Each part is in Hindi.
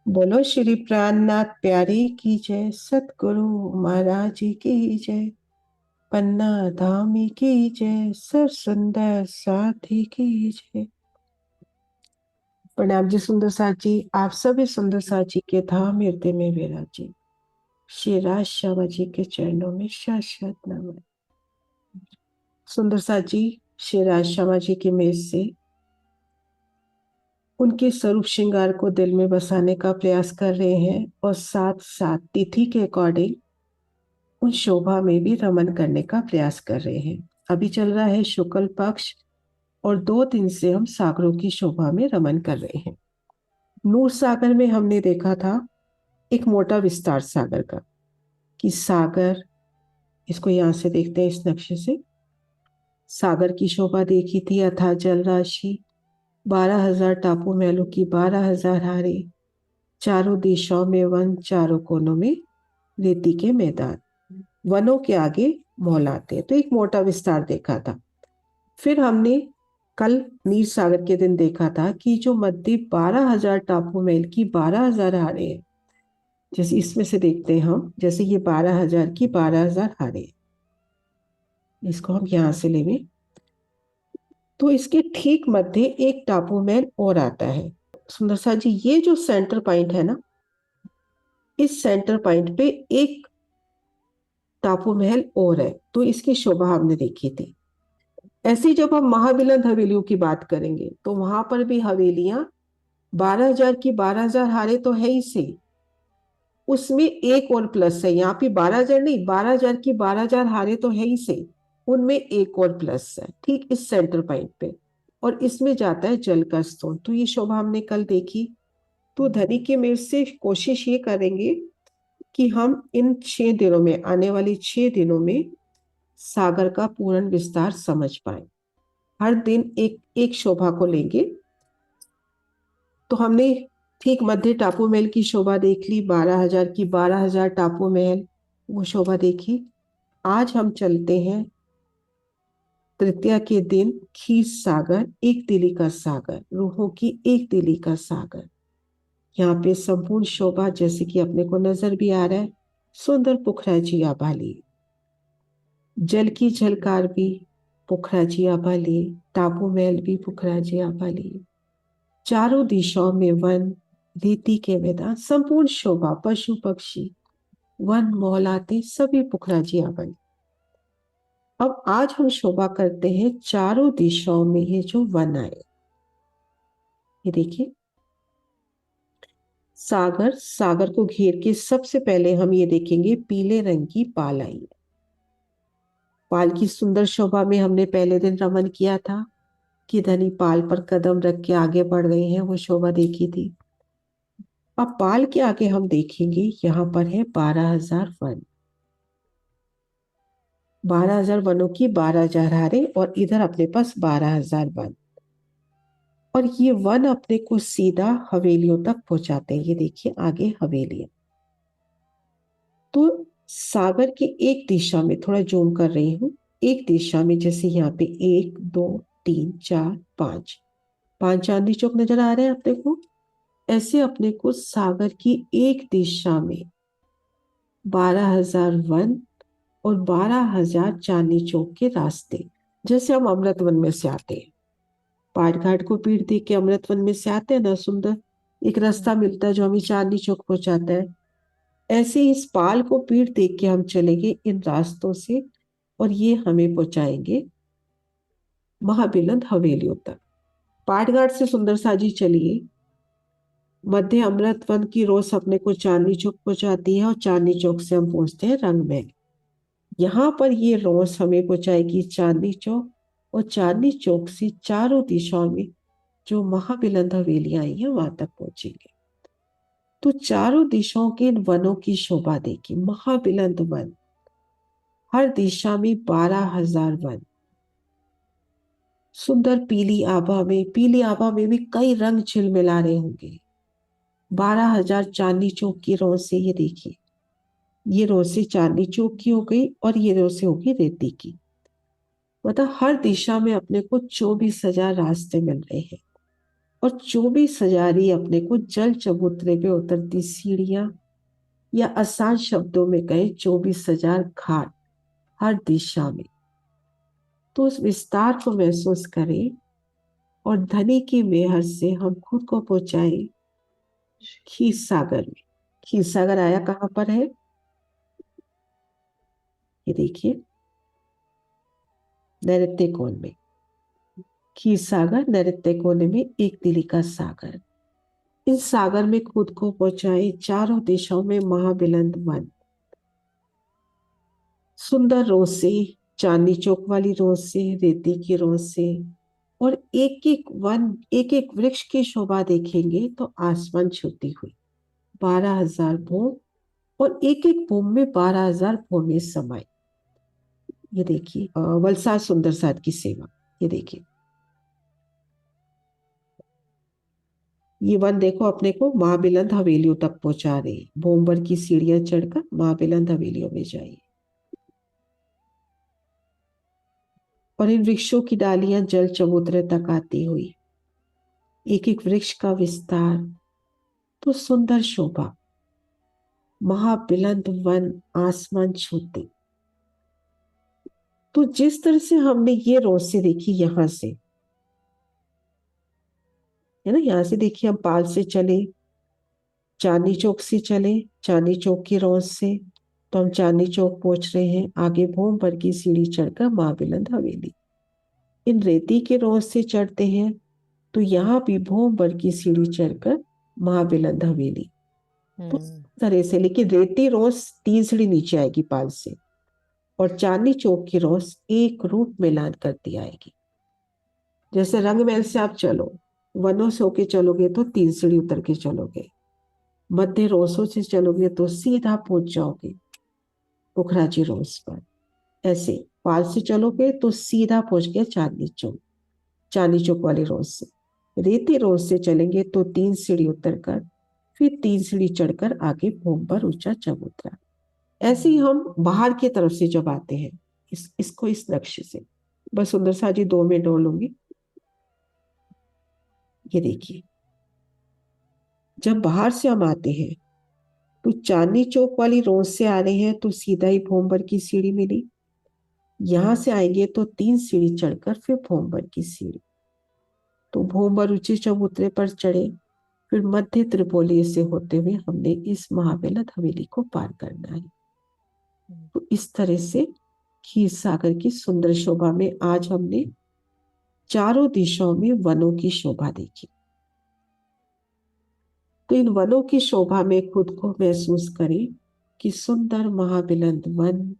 बोलो श्री प्राणनाथ प्यारे की जय, सतगुरु महाराज जी की जय, पन्ना धामी की जय, सर सुंदर साथी की जय। प्रणाम जी सुंदर साथ जी, आप सभी सुंदर साथ जी के धाम हृदय में विराजी। श्री राज श्यामा जी के चरणों में शाश्वत नमन। सुंदर साथ जी श्री राज श्यामा जी की मेज से उनके स्वरूप श्रृंगार को दिल में बसाने का प्रयास कर रहे हैं और साथ साथ तिथि के अकॉर्डिंग उन शोभा में भी रमन करने का प्रयास कर रहे हैं। अभी चल रहा है शुक्ल पक्ष और 2 दिन से हम सागरों की शोभा में रमन कर रहे हैं। नूर सागर में हमने देखा था एक मोटा विस्तार सागर का, कि सागर, इसको यहां से देखते हैं इस नक्शे से, सागर की शोभा देखी थी, अथाह जल राशि, 12,000 टापू महलों की 12,000 हारे, चारों दिशाओं में वन, चारों कोनों में रेती के मैदान, वनों के आगे मौलाते। तो एक मोटा विस्तार देखा था। फिर हमने कल नीर सागर के दिन देखा था कि जो मध्य 12,000 टापू महल की 12,000 हारे हैं, जैसे इसमें से देखते हैं हम, जैसे ये 12,000 की 12,000 हारे, इसको हम यहां से लेंगे तो इसके ठीक मध्य एक टापू महल और आता है। सुंदर सा जी, ये जो सेंटर पॉइंट है ना, इस सेंटर पॉइंट पे एक टापू महल और है, तो इसकी शोभा हमने देखी थी। ऐसी जब हम महाबिलंद हवेलियों की बात करेंगे तो वहां पर भी हवेलियां 12,000 की 12,000 हारे तो है ही सही, उसमें एक और प्लस है। यहाँ पे 12,000 नहीं, 12,000 की 12,000 हारे तो है ही सही, उनमें एक और प्लस है ठीक इस सेंटर पॉइंट पे, और इसमें जाता है जल का स्रोत। तो ये शोभा हमने कल देखी। तो धनी के मेल से कोशिश ये करेंगे कि हम इन 6 दिनों में, आने वाले 6 दिनों में सागर का पूर्ण विस्तार समझ पाए। हर दिन एक एक शोभा को लेंगे। तो हमने ठीक मध्य टापू महल की शोभा देख ली, 12,000 की 12,000 टापू महल, वो शोभा देखी। आज हम चलते हैं तृतीया के दिन खीर सागर, एक दिली का सागर, रूहों की एक दिली का सागर। यहाँ पे संपूर्ण शोभा जैसे कि अपने को नजर भी आ रहा है, सुंदर पुखरा जी आभा लिए, जल की झलकार भी पुखरा जी आभा लिए, टापू महल भी पुखरा जी आभा लिए, चारों दिशाओं में वन, रीति के मैदान, संपूर्ण शोभा, पशु पक्षी, वन मोहलाते सभी पुखरा जी आभा लिए। अब आज हम शोभा करते हैं चारों दिशाओं में ये जो वन आए, ये देखिए सागर, सागर को घेर के सबसे पहले हम ये देखेंगे पीले रंग की पाल आई है। पाल की सुंदर शोभा में हमने पहले दिन रमन किया था कि धनी पाल पर कदम रख के आगे बढ़ गए हैं, वो शोभा देखी थी। अब पाल के आगे हम देखेंगे यहाँ पर है 12,000 वन, 12,000 वनों की 12,000 हारे, और इधर अपने पास 12,000 वन, और ये वन अपने को सीधा हवेलियों तक पहुंचाते हैं। ये देखिए आगे हवेलियां। तो सागर की एक दिशा में, थोड़ा जूम कर रही हूँ, एक दिशा में जैसे यहाँ पे 1, 2, 3, 4, 5, 5 चांदनी चौक नजर आ रहे हैं अपने को। ऐसे अपने को सागर की एक दिशा में 12,000 वन और 12,000 चांदनी चौक के रास्ते, जैसे हम अमृत वन में से आते हैं, पाट घाट को पीठ देख के अमृत वन में से आते हैं ना, सुंदर एक रास्ता मिलता है जो हमें चांदनी चौक पहुंचाता है। ऐसे ही इस पाल को पीठ देख के हम चलेंगे इन रास्तों से, और ये हमें पहुंचाएंगे महाबिलंद हवेलियों तक। पाटघाट से सुंदर साजी चलिए, मध्य अमृत वन की रोज अपने को चांदनी चौक पहुंचाती है, और चांदनी चौक से हम पहुंचते हैं रंग महल। यहाँ पर ये रोज हमें पहुंचाएगी चांदनी चौक, और चांदनी चौक से चारों दिशाओं में जो महाबिलंद हवेलियां आई है वहां तक पहुंचेंगे। तो चारों दिशाओं के इन वनों की शोभा देखी, महाबिलंद वन, हर दिशा में 12,000 वन, सुंदर पीली आभा में, पीली आभा में भी कई रंग झिलमिला रहे होंगे। 12,000 चांदनी चौक की रोज से, ये देखिए ये रोज से चांदनी चौक की हो गई, और ये रोज से होगी रेती की। मतलब हर दिशा में अपने को 24,000 रास्ते मिल रहे हैं। और 24,000 ही अपने को जल चबूतरे पे उतरती सीढ़ियां, या आसान शब्दों में कहे 24,000 घाट हर दिशा में। तो उस विस्तार को महसूस करें और धनी की मेहर से हम खुद को पहुंचाए खीर सागर में। खीर सागर आया कहाँ पर है, ये देखिए, नैऋत्य कोण में। खीर सागर नैऋत्य कोण में एक दिली का सागर। इस सागर में खुद को पहुंचाए चारों दिशाओं में महाबिलंद वन, सुंदर रोज से, चांदनी चौक वाली रोज से, रेती की रोज से। और एक एक वन, एक एक वृक्ष की शोभा देखेंगे तो आसमान छूती हुई 12,000 भूम, और एक एक भूम में 12,000 भूमि समाये। ये देखिए वलसाड सुंदर साथ की सेवा, ये देखिए, ये वन देखो अपने को महाबिलंद हवेलियों तक पहुंचा रही। भूमभर की सीढ़ियां चढ़कर महाबिलंद हवेलियों में जाइए। और इन वृक्षों की डालियां जल चबूतरे तक आती हुई, एक एक वृक्ष का विस्तार, तो सुंदर शोभा, महाबिलंद वन आसमान छूते। तो जिस तरह से हमने ये रोशनी देखी यहां से, है ना, यहां से देखिए, हम पाल से चले, चांदनी चौक से चले, चांदनी चौक की रोज से तो हम चांदनी चौक पहुंच रहे हैं। आगे भूम पर की सीढ़ी चढ़कर महाबिलंद हवेली। इन रेती के रोज से चढ़ते हैं तो यहाँ भी भूम पर की सीढ़ी चढ़कर महाबिलंद हवेली। तो इस तरह से, लेकिन रेती रोज 3 सीढ़ी नीचे आएगी पाल से, और चांदनी चौक की रोज एक रूट मिलान करती आएगी। जैसे रंगमहल से आप चलो, वनों से होके चलोगे तो 3 सीढ़ी उतर के चलोगे, मध्य रोसों से चलोगे तो सीधा पहुंच जाओगे पुखराजी रोज पर। ऐसे पाल से चलोगे तो सीधा पहुंच गया चांदनी चौक, चांदनी चौक वाली रोड से। रेती रोड से चलेंगे तो 3 सीढ़ी उतरकर फिर 3 सीढ़ी चढ़कर आगे भूम पर ऊंचा चबूतरा। ऐसे ही हम बाहर की तरफ से जब आते हैं, इसको इस लक्ष्य से, बस सुंदर सा जी 2 मिनट और लूंगी। ये देखिए, जब बाहर से हम आते हैं तो चांदनी चौक वाली रोड से आ रहे हैं तो सीधा ही भूमभर की सीढ़ी मिली। यहां से आएंगे तो 3 सीढ़ी चढ़कर फिर भूमभर की सीढ़ी, तो भूमभर ऊंचे चबूतरे पर चढ़े। फिर मध्य त्रिपोली से होते हुए हमने इस महाबेलत हवेली को पार करना है। तो इस तरह से खीर सागर की सुंदर शोभा में आज हमने चारों दिशाओं में वनों की शोभा देखी। तो इन वनों की शोभा में खुद को महसूस करें कि सुंदर महाबिलंद वन,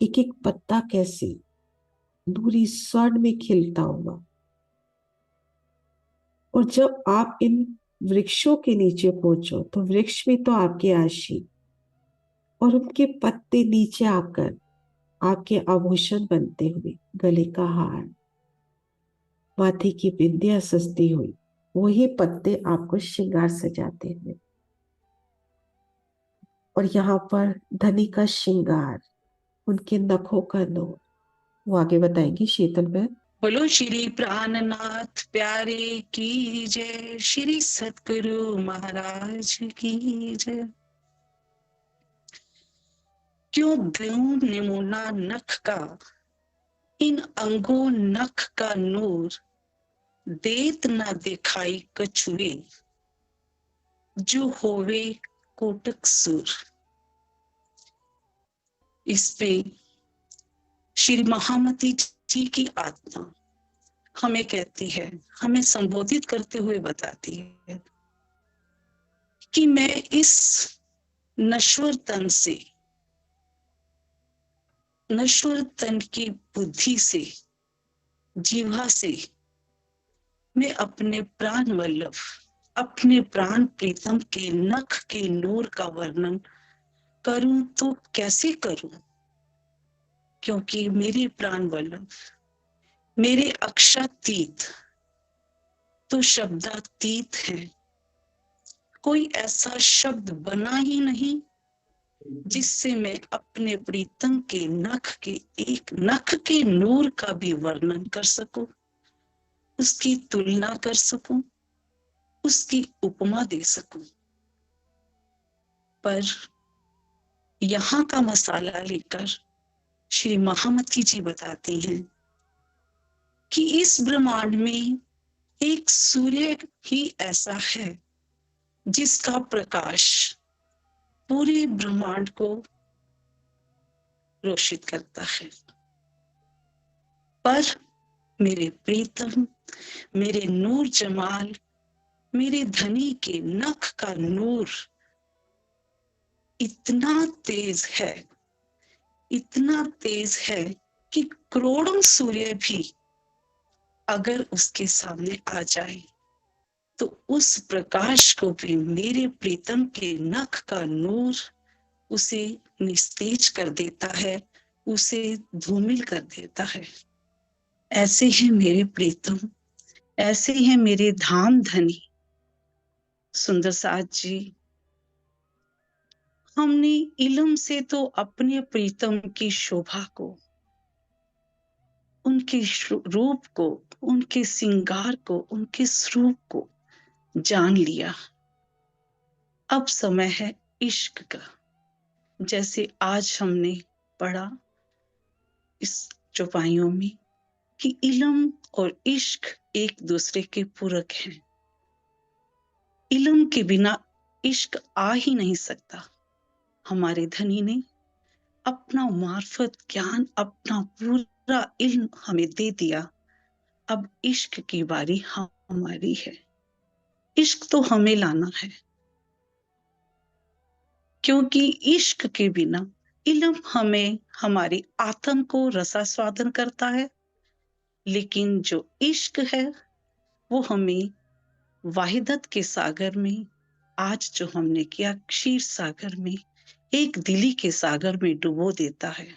एक एक पत्ता कैसे दूरी स्वर्ण में खिलता हुआ। और जब आप इन वृक्षों के नीचे पहुंचो तो वृक्ष भी तो आपके आशी, और उनके पत्ते नीचे आकर आपके आभूषण बनते हुए, गले का हार, माथे की बिंदियां सजती हुई, वही पत्ते आपको श्रृंगार सजाते हुए। और यहाँ पर धनी का श्रृंगार, उनके नखों का नूर, वो आगे बताएंगी शीतल बहन। बोलो श्री प्राणनाथ प्यारे की जय, श्री सतगुरु महाराज की जय। क्यों दूं नमूना नख का, इन अंगों नख का नूर, देत न दिखाई कछुए, जो होवे कोटक सुर। इस पे श्री महामती जी की आत्मा हमें कहती है, हमें संबोधित करते हुए बताती है कि मैं इस नश्वर तन से, नश्वर तन की बुद्धि से, जीवा से, मैं अपने प्राण वल्लभ, अपने प्राण प्रीतम के नख के नूर का वर्णन करूं तो कैसे करूं, क्योंकि मेरे प्राण वल्लभ, मेरे अक्षातीत तो शब्दातीत है। कोई ऐसा शब्द बना ही नहीं जिससे मैं अपने प्रीतम के नख के, एक नख के नूर का भी वर्णन कर सकूं। उसकी तुलना कर सकूं, उसकी उपमा दे सकूं। पर यहाँ का मसाला लेकर श्री महामती जी बताती हैं कि इस ब्रह्मांड में एक सूर्य ही ऐसा है जिसका प्रकाश पूरे ब्रह्मांड को रोशित करता है। पर मेरे प्रीतम, मेरे नूर जमाल, मेरे धनी के नख का नूर इतना तेज है, इतना तेज है कि करोड़ों सूर्य भी अगर उसके सामने आ जाए तो उस प्रकाश को भी मेरे प्रीतम के नख का नूर उसे निस्तेज कर देता है, उसे धूमिल कर देता है। ऐसे ही मेरे प्रीतम, ऐसे हैं मेरे धाम धनी सुंदर साथ जी। हमने इल्म से तो अपने प्रीतम की शोभा को, उनके रूप को, उनके श्रृंगार को, उनके स्वरूप को जान लिया। अब समय है इश्क का। जैसे आज हमने पढ़ा इस चौपाइयों में कि इल्म और इश्क एक दूसरे के पूरक हैं। इल्म के बिना इश्क आ ही नहीं सकता। हमारे धनी ने अपना मार्फत ज्ञान, अपना पूरा इल्म हमें दे दिया। अब इश्क की बारी हमारी है। इश्क तो हमें लाना है, क्योंकि इश्क के बिना इल्म हमें हमारे आत्म को रसास्वादन करता है, लेकिन जो इश्क है वो हमें वाहिदत के सागर में, आज जो हमने किया क्षीर सागर में, एक दिली के सागर में डुबो देता है।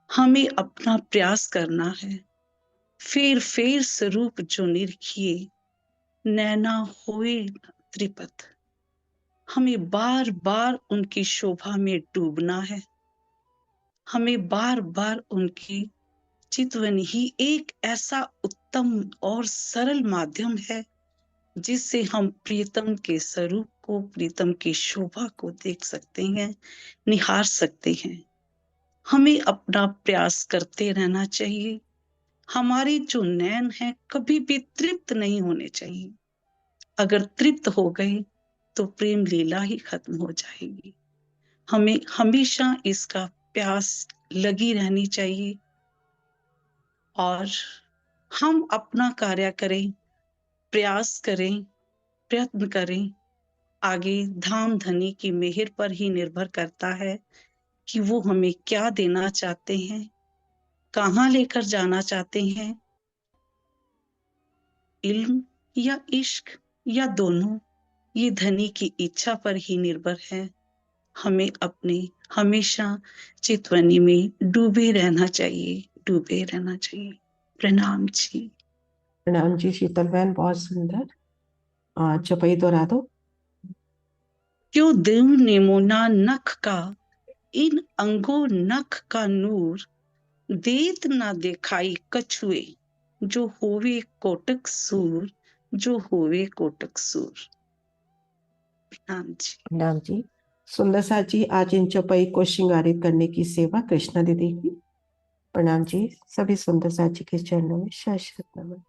हमें अपना प्रयास करना है। फेर फेर स्वरूप जो निरखिए, नैना होए त्रिपथ। हमें बार बार उनकी शोभा में डूबना है। हमें बार बार उनकी चितवन ही एक ऐसा उत्तम और सरल माध्यम है जिससे हम प्रीतम के स्वरूप को, प्रीतम की शोभा को देख सकते हैं, निहार सकते हैं। हमें अपना प्रयास करते रहना चाहिए। हमारे जो नैन हैं कभी भी तृप्त नहीं होने चाहिए। अगर तृप्त हो गए तो प्रेम लीला ही खत्म हो जाएगी। हमें हमेशा इसका प्यास लगी रहनी चाहिए और हम अपना कार्य करें, प्रयास करें, प्रयत्न करें। आगे धाम धनी की मेहर पर ही निर्भर करता है कि वो हमें क्या देना चाहते हैं, कहाँ लेकर जाना चाहते हैं। इल्म या इश्क या दोनों, ये धनी की इच्छा पर ही निर्भर है। हमें अपने हमेशा चितवनी में डूबे रहना चाहिए, डूबे रहना चाहिए। प्रणाम जी। प्रणाम जी शीतल बहन, बहुत सुंदर। चौपाई दोहरा दो। क्यों देव नेमोना नख का, इन अंगों नख का नूर, देत ना दिखाई कछुए, जो होवे कोटक सूर, जो होवे कोटक सूर। प्रणाम जी। प्रणाम जी। सुंदर साथ जी, आज इन चौपाई को श्रृंगारित करने की सेवा कृष्णा दीदी की। प्रणाम जी। सभी सुंदर साथ जी के चरणों में शत शत नमन।